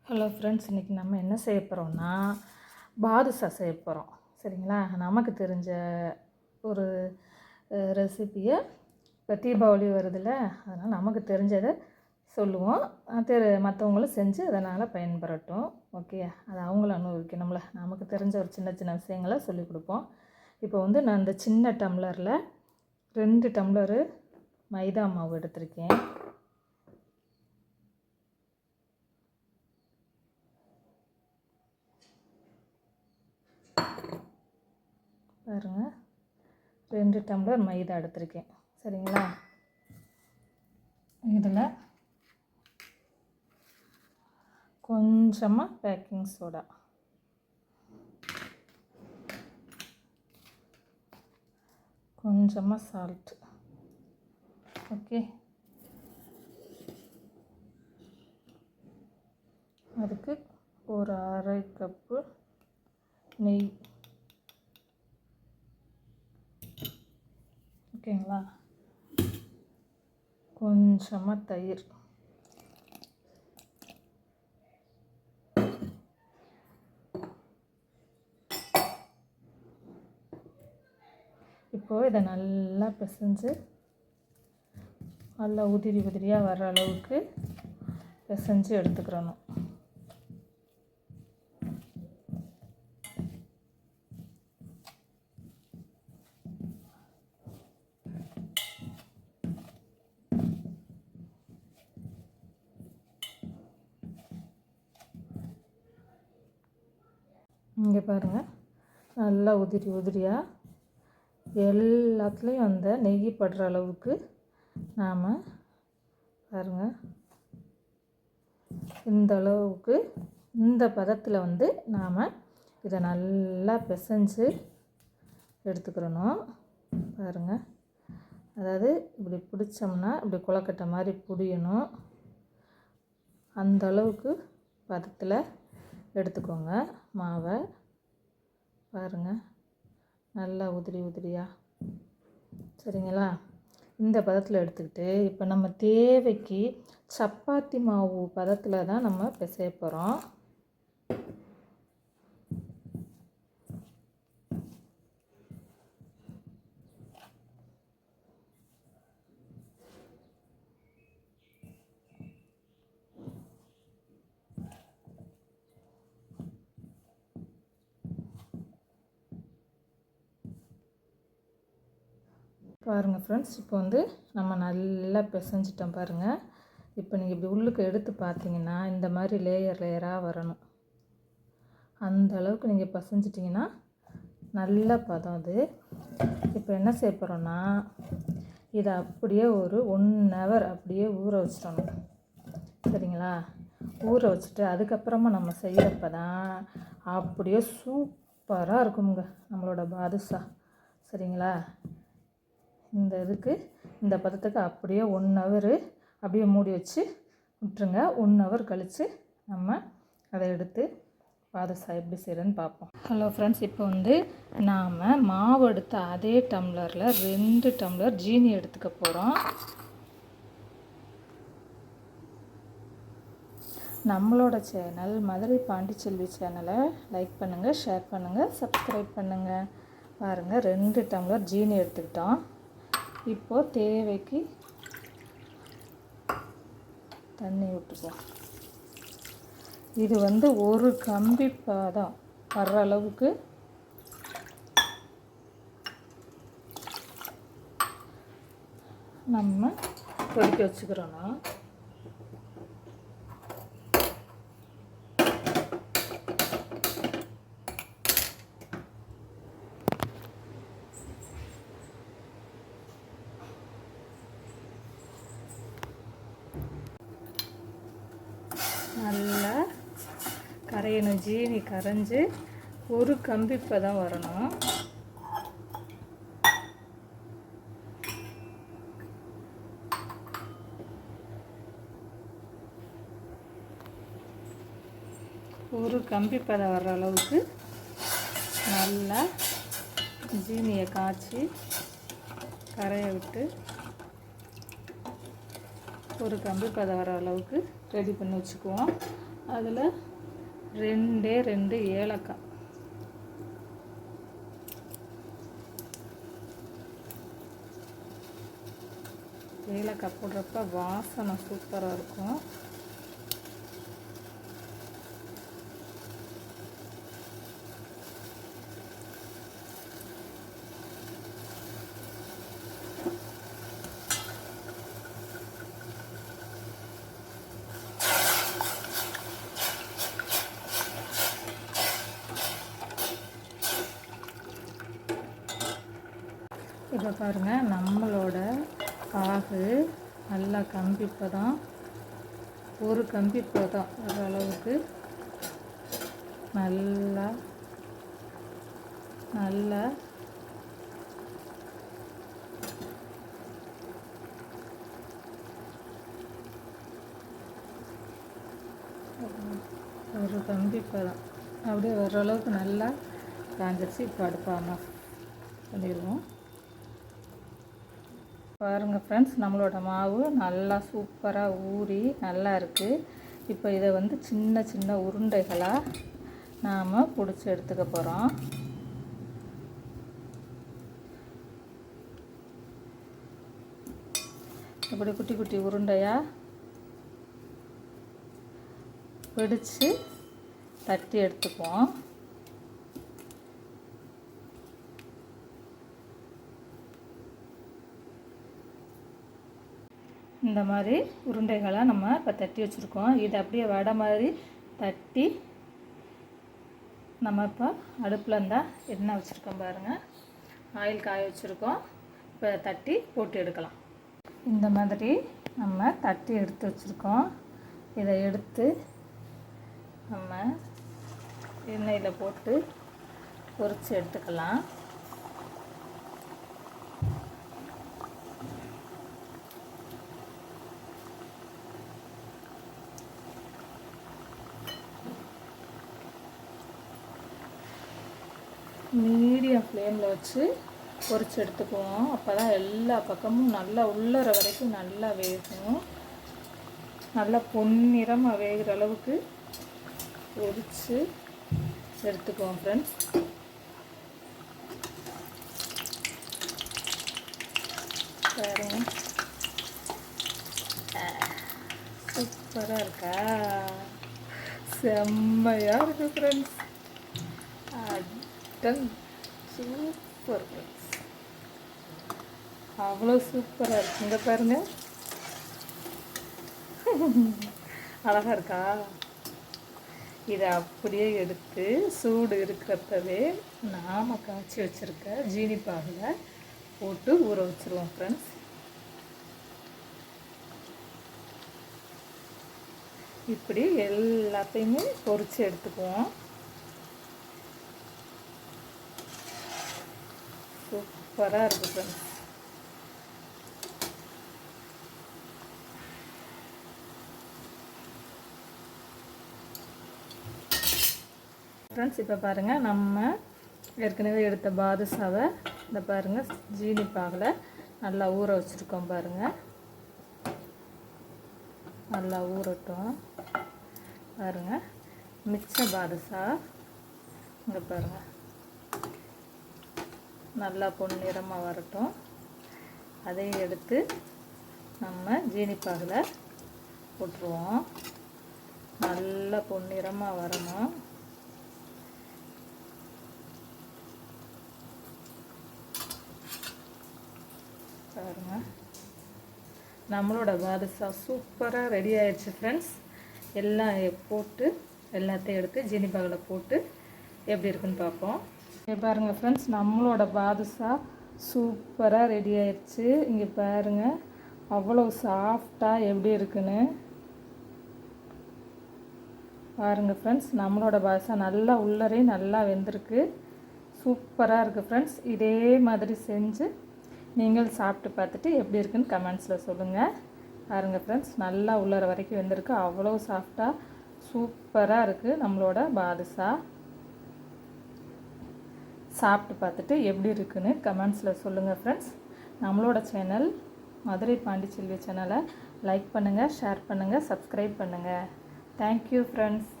Hello friends, இன்றைக்கி நம்ம என்ன செய்ய போகிறோம்னா பாதுஷா செய்ய போகிறோம். சரிங்களா? நமக்கு தெரிஞ்ச ஒரு ரெசிப்பியை இப்போ தீபாவளி வருதுல்ல, அதனால் நமக்கு தெரிஞ்சதை சொல்லுவோம். மற்றவங்களும் செஞ்சு அதனால் பயன்பெறட்டும். ஓகே, அது அவங்கள அனுபவிக்கணும்ல. நமக்கு தெரிஞ்ச ஒரு சின்ன சின்ன விஷயங்களை சொல்லிக் கொடுப்போம். இப்போ நான் இந்த சின்ன டம்ளரில் 2 டம்ளரு மைதா மாவு எடுத்திருக்கேன். பாருங்கள், 2 டம்ளர் மைதா எடுத்திருக்கேன். சரிங்களா? இதில் கொஞ்சமாக பேக்கிங் சோடா, கொஞ்சமாக சால்ட். ஓகே, அதுக்கு ஒரு 1/2 கப்பு நெய். ஓகேங்களா? கொஞ்சமாக தயிர். இப்போது இதை நல்லா பிசைஞ்சு நல்லா உதிரி உதிரியாக வர்ற அளவுக்கு பிசைஞ்சு எடுத்துக்கிறணும். இங்கே பாருங்கள், நல்லா உதிரி உதிரியாக எல்லாத்துலேயும் அந்த நெய் படுற அளவுக்கு நாம் பாருங்கள், இந்த அளவுக்கு இந்த பதத்தில் நாம் இதை நல்லா பிசைஞ்சு எடுத்துக்கிறணும். பாருங்கள், அதாவது இப்படி பிடிச்சோம்னா இப்படி குழக்கட்டை மாதிரி பிடியணும். அந்த அளவுக்கு பதத்தில் எடுத்துக்கோங்க மாவை. பாருங்கள், நல்லா உதிரி உதிரியாக. சரிங்களா? இந்த பதத்தில் எடுத்துக்கிட்டு இப்போ நம்ம தேவைக்கு சப்பாத்தி மாவு பதத்தில் தான் நம்ம பிசைய போகிறோம். பாருங்கள் ஃப்ரெண்ட்ஸ், இப்போ நம்ம நல்லா பிசைஞ்சிட்டோம். பாருங்கள், இப்போ நீங்கள் இப்படி உள்ளுக்கு எடுத்து பார்த்தீங்கன்னா இந்த மாதிரி லேயர் லேயராக வரணும். அந்த அளவுக்கு நீங்கள் பிசைஞ்சிட்டிங்கன்னா நல்ல பதம் அது. இப்போ என்ன செய்ய போகிறோன்னா, இதை அப்படியே ஒரு 1 hour அப்படியே ஊற வச்சிடணும். சரிங்களா? ஊற வச்சுட்டு அதுக்கப்புறமா நம்ம செய்கிறப்ப தான் அப்படியே சூப்பராக இருக்குங்க நம்மளோட பாதுஷா. சரிங்களா? இந்த பதத்துக்கு அப்படியே 1 hour அப்படியே மூடி வச்சு விட்டுருங்க. 1 hour கழித்து நம்ம அதை எடுத்து பாதுஷா எப்படி செய்கிறேன்னு பார்ப்போம். ஹலோ ஃப்ரெண்ட்ஸ், இப்போ நாம் மாவு எடுத்த அதே டம்ளரில் 2 டம்ளர் ஜீனி எடுத்துக்க போகிறோம். நம்மளோட சேனல் மதுரை பாண்டிச்செல்வி சேனலை லைக் பண்ணுங்கள், ஷேர் பண்ணுங்கள், சப்ஸ்கிரைப் பண்ணுங்கள். பாருங்கள், 2 டம்ளர் ஜீனி எடுத்துக்கிட்டோம். இப்போது தேவைக்கு தண்ணி விட்டுப்போம். இது ஒரு கம்பி பதம் வர்ற அளவுக்கு நம்ம கொதிக்க வச்சுக்கிறோன்னா, நல்லா கரையணும். ஜீனி கரைஞ்சி ஒரு கம்பி பதம் வரணும். ஒரு கம்பி பதம் வர்ற அளவுக்கு நல்லா ஜீனியை காய்ச்சி கரைய விட்டு ஒரு கம்பி பதம் வர அளவுக்கு ரெடி பண்ணி வச்சுக்குவோம். அதில் 2 ஏலக்காய். ஏலக்காய் போடுறப்ப வாசனை சூப்பராக இருக்கும். இப்போ பாருங்கள், நம்மளோட பாகு நல்லா கம்பிப்பதம், ஒரு கம்பிப்பதம் வர அளவுக்கு நல்லா நல்லா ஒரு கம்பிப்பதம் அப்படியே வர அளவுக்கு நல்லா காஞ்சிச்சு. இப்போ அடுப்பாக பண்ணிடுவோம். பாருங்கள் ஃப்ரெண்ட்ஸ், நம்மளோட மாவு நல்லா சூப்பராக ஊறி நல்லா இருக்குது. இப்போ இதை வந்து சின்ன சின்ன உருண்டைகளாக நாம் பிடிச்சி எடுத்துக்க போகிறோம். இப்படி குட்டி குட்டி உருண்டையாக பிடிச்சு தட்டி எடுத்துக்குவோம். இந்த மாதிரி உருண்டைகளாக நம்ம இப்போ தட்டி வச்சுருக்கோம். இது அப்படியே வடை மாதிரி தட்டி நம்ம இப்போ அடுப்பில் இருந்தால் எண்ணெய் வச்சுருக்கோம் பாருங்கள், ஆயில் காய வச்சுருக்கோம். இப்போ தட்டி போட்டு எடுக்கலாம். இந்த மாதிரி நம்ம தட்டி எடுத்து வச்சுருக்கோம். இதை எடுத்து நம்ம எண்ணெயில் போட்டு பொரித்து எடுத்துக்கலாம். மீடியம் ஃப்ளேமில் வச்சு பொரிச்சு எடுத்துக்குவோம். அப்போ தான் எல்லா பக்கமும் நல்லா உள்ளற வரைக்கும் நல்லா வேகும். நல்லா பொன்னிறமாக வேகிற அளவுக்கு பொரிச்சு எடுத்துக்குவோம் ஃப்ரெண்ட்ஸ். பாருங்க, சூப்பராக இருக்கா? செம்மையாக இருக்குது ஃப்ரெண்ட்ஸ். சூப்பர் ஃப்ரெண்ட்ஸ், அவ்வளோ சூப்பராக இருக்கு. இங்கே பாருங்கள், அழகாக இருக்கா? இதை அப்படியே எடுத்து சூடு இருக்கிறப்பவே நாம் காய்ச்சி வச்சுருக்க ஜீனி பாகில் போட்டு ஊற வச்சுருவோம் ஃப்ரெண்ட்ஸ். இப்படி எல்லாத்தையுமே பொரித்து எடுத்துக்குவோம். சூப்பராக இருக்குது ஃப்ரெண்ட்ஸ். ஃப்ரெண்ட்ஸ், இப்போ பாருங்கள், நம்ம ஏற்கனவே எடுத்த பாதுஷாவை இந்த பாருங்கள் ஜீனி பாகில் நல்லா ஊற வச்சுருக்கோம் பாருங்கள். நல்லா ஊறட்டும். பாருங்கள், மிச்ச பாதுஷா இங்கே பாருங்கள் நல்லா பொன்னிறமாக வரட்டும். அதையும் எடுத்து நம்ம ஜீனி பாகில் போட்டுருவோம். நல்லா பொன்னிறமாக வரணும். பாருங்க, நம்மளோட பாதுஷா சூப்பராக ரெடி ஆயிடுச்சு ஃப்ரெண்ட்ஸ். எல்லாம் போட்டு எல்லாத்தையும் எடுத்து ஜீனி பாகில் போட்டு எப்படி இருக்குன்னு பார்ப்போம். பாருங்கள் ஃப்ரெண்ட்ஸ், நம்மளோட பாதுஷா சூப்பராக ரெடி ஆயிடுச்சு. இங்கே பாருங்கள் அவ்வளோ சாஃப்டாக எப்படி இருக்குன்னு பாருங்கள் ஃப்ரெண்ட்ஸ். நம்மளோட பாதுஷா நல்லா உள்ளரே நல்லா வெந்திருக்கு. சூப்பராக இருக்குது ஃப்ரெண்ட்ஸ். இதே மாதிரி செஞ்சு நீங்கள் சாப்பிட்டு பார்த்துட்டு எப்படி இருக்குன்னு கமெண்ட்ஸில் சொல்லுங்கள். பாருங்கள் ஃப்ரெண்ட்ஸ், நல்லா உள்ளர வரைக்கும் வெந்திருக்கு. அவ்வளோ சாஃப்டாக சூப்பராக இருக்குது நம்மளோட பாதுஷா. சாப்பிட்டு பார்த்துட்டு எப்படி இருக்குன்னு கமெண்ட்ஸில் சொல்லுங்கள் ஃப்ரெண்ட்ஸ். நம்மளோட சேனல் மதுரை பாண்டிச்செல்வி சேனலை லைக் பண்ணுங்கள், ஷேர் பண்ணுங்கள், சப்ஸ்கிரைப் பண்ணுங்கள். Thank you friends.